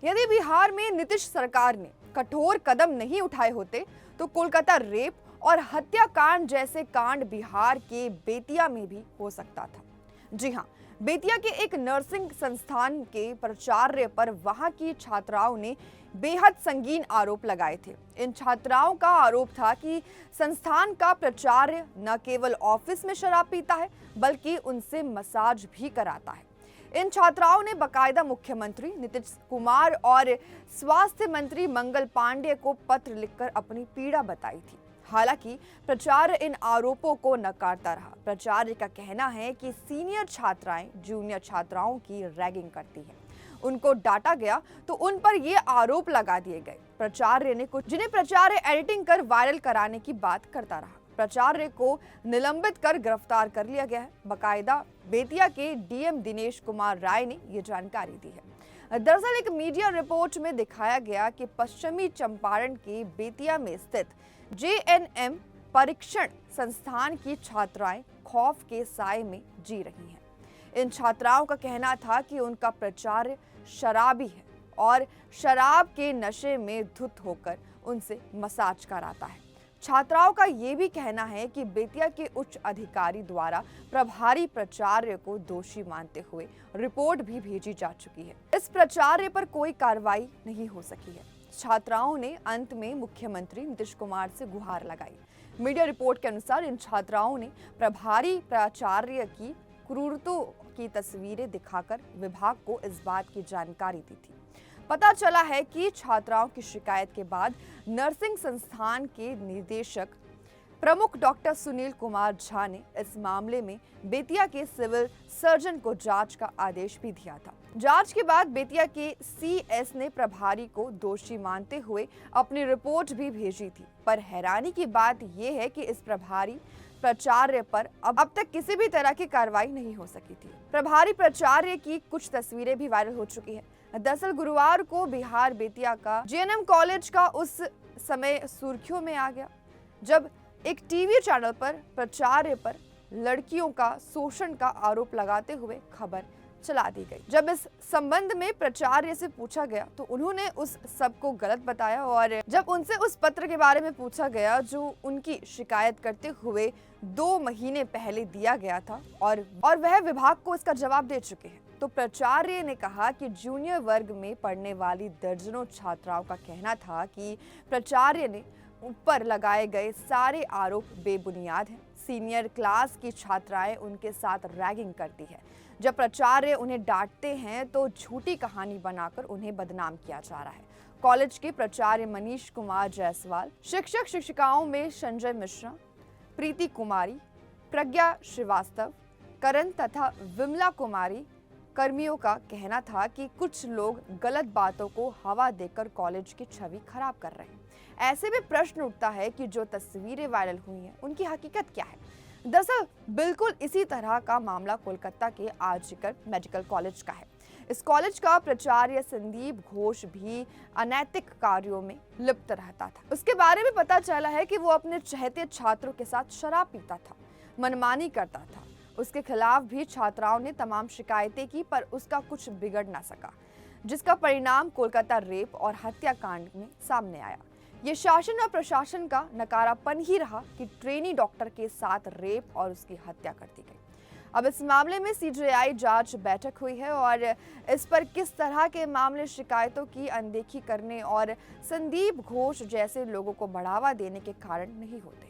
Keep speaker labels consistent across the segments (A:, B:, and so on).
A: यदि बिहार में नीतीश सरकार ने कठोर कदम नहीं उठाए होते तो कोलकाता रेप और हत्याकांड जैसे कांड बिहार के बेतिया में भी हो सकता था। जी हां, बेतिया के एक नर्सिंग संस्थान के प्राचार्य पर वहां की छात्राओं ने बेहद संगीन आरोप लगाए थे। इन छात्राओं का आरोप था कि संस्थान का प्राचार्य न केवल ऑफिस में शराब पीता है बल्कि उनसे मसाज भी कराता है। इन छात्राओं ने बकायदा मुख्यमंत्री नीतीश कुमार और स्वास्थ्य मंत्री मंगल पांडे को पत्र लिखकर अपनी पीड़ा बताई थी। हालांकि प्राचार्य इन आरोपों को नकारता रहा। प्राचार्य का कहना है कि सीनियर छात्राएं जूनियर छात्राओं की रैगिंग करती हैं। उनको डांटा गया तो उन पर ये आरोप लगा दिए गए। प्राचार्य ने कुछ जिन्हें प्राचार्य एडिटिंग कर वायरल कराने की बात करता रहा। प्राचार्य को निलंबित कर गिरफ्तार कर लिया गया है। बकायदा बेतिया के डीएम दिनेश कुमार राय ने ये जानकारी दी है। दरअसल एक मीडिया रिपोर्ट में दिखाया गया कि पश्चिमी चंपारण के बेतिया में स्थित जेएनएम परीक्षण संस्थान की छात्राएं खौफ के साए में जी रही हैं। इन छात्राओं का कहना था कि उनका प्राचार्य शराबी है और शराब के नशे में धुत होकर उनसे मसाज कराता है। छात्राओं का ये भी कहना है कि बेतिया के उच्च अधिकारी द्वारा प्रभारी प्राचार्य को दोषी मानते हुए रिपोर्ट भी भेजी जा चुकी है। इस प्राचार्य पर कोई कार्रवाई नहीं हो सकी है। छात्राओं ने अंत में मुख्यमंत्री नीतीश कुमार से गुहार लगाई। मीडिया रिपोर्ट के अनुसार इन छात्राओं ने प्रभारी प्राचार्य की क्रूरतों की तस्वीरें दिखाकर विभाग को इस बात की जानकारी दी थी। पता चला है कि छात्राओं की शिकायत के बाद नर्सिंग संस्थान के निदेशक प्रमुख डॉक्टर सुनील कुमार झा ने इस मामले में बेतिया के सिविल सर्जन को जांच का आदेश भी दिया था। जांच के बाद बेतिया के सीएस ने प्रभारी को दोषी मानते हुए अपनी रिपोर्ट भी भेजी थी। पर हैरानी की बात यह है कि इस प्रभारी प्राचार्य पर अब तक किसी भी तरह की कार्रवाई नहीं हो सकी थी। प्रभारी प्राचार्य की कुछ तस्वीरें भी वायरल हो चुकी है। दरअसल गुरुवार को बिहार बेतिया का जेएनएम कॉलेज का उस समय सुर्खियों में आ गया जब एक टीवी चैनल पर प्राचार्य पर लड़कियों का शोषण का आरोप लगाते हुए खबर चला दी गई। जब इस संबंध में प्राचार्य से पूछा गया तो उन्होंने उस सब को गलत बताया और जब उनसे उस पत्र के बारे में पूछा गया जो उनकी शिकायत करते हुए 2 महीने पहले दिया गया था और वह विभाग को इसका जवाब दे चुके हैं, तो प्राचार्य ने कहा कि जूनियर वर्ग में पढ़ने वाली दर्जनों छात्राओं का कहना था कि प्राचार्य ने ऊपर लगाए गए सारे आरोप बेबुनियाद हैं। सीनियर क्लास की छात्राएं उनके साथ रैगिंग करती है। जब प्राचार्य उन्हें डांटते हैं तो झूठी कहानी बनाकर उन्हें बदनाम किया जा रहा है। कॉलेज के प्राचार्य मनीष कुमार जायसवाल, शिक्षक शिक्षिकाओं में संजय मिश्रा, प्रीति कुमारी, प्रज्ञा श्रीवास्तव, करण तथा विमला कुमारी कर्मियों का कहना था कि कुछ लोग गलत बातों को हवा देकर कॉलेज की छवि खराब कर रहे हैं। ऐसे में प्रश्न उठता है कि जो तस्वीरें वायरल हुई हैं उनकी हकीकत क्या है। दरअसल बिल्कुल इसी तरह का मामला कोलकाता के आरजीकर मेडिकल कॉलेज का है। इस कॉलेज का प्राचार्य संदीप घोष भी अनैतिक कार्यों में लिप्त रहता था। उसके बारे में पता चला है कि वो अपने चहेते छात्रों के साथ शराब पीता था, मनमानी करता था। उसके खिलाफ भी छात्राओं ने तमाम शिकायतें की पर उसका कुछ बिगड़ ना सका, जिसका परिणाम कोलकाता रेप और हत्याकांड में सामने आया। ये शासन और प्रशासन का नकारापन ही रहा कि ट्रेनी डॉक्टर के साथ रेप और उसकी हत्या कर दी गई। अब इस मामले में सीजेआई जांच बैठक हुई है और इस पर किस तरह के मामले शिकायतों की अनदेखी करने और संदीप घोष जैसे लोगों को बढ़ावा देने के कारण नहीं होते।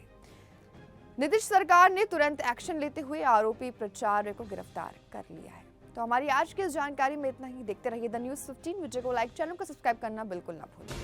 A: नीतीश सरकार ने तुरंत एक्शन लेते हुए आरोपी प्राचार्य को गिरफ्तार कर लिया है। तो हमारी आज की इस जानकारी में इतना ही। देखते रहिए द न्यूज़ 15। वीडियो को लाइक, चैनल को सब्सक्राइब करना बिल्कुल ना भूलें।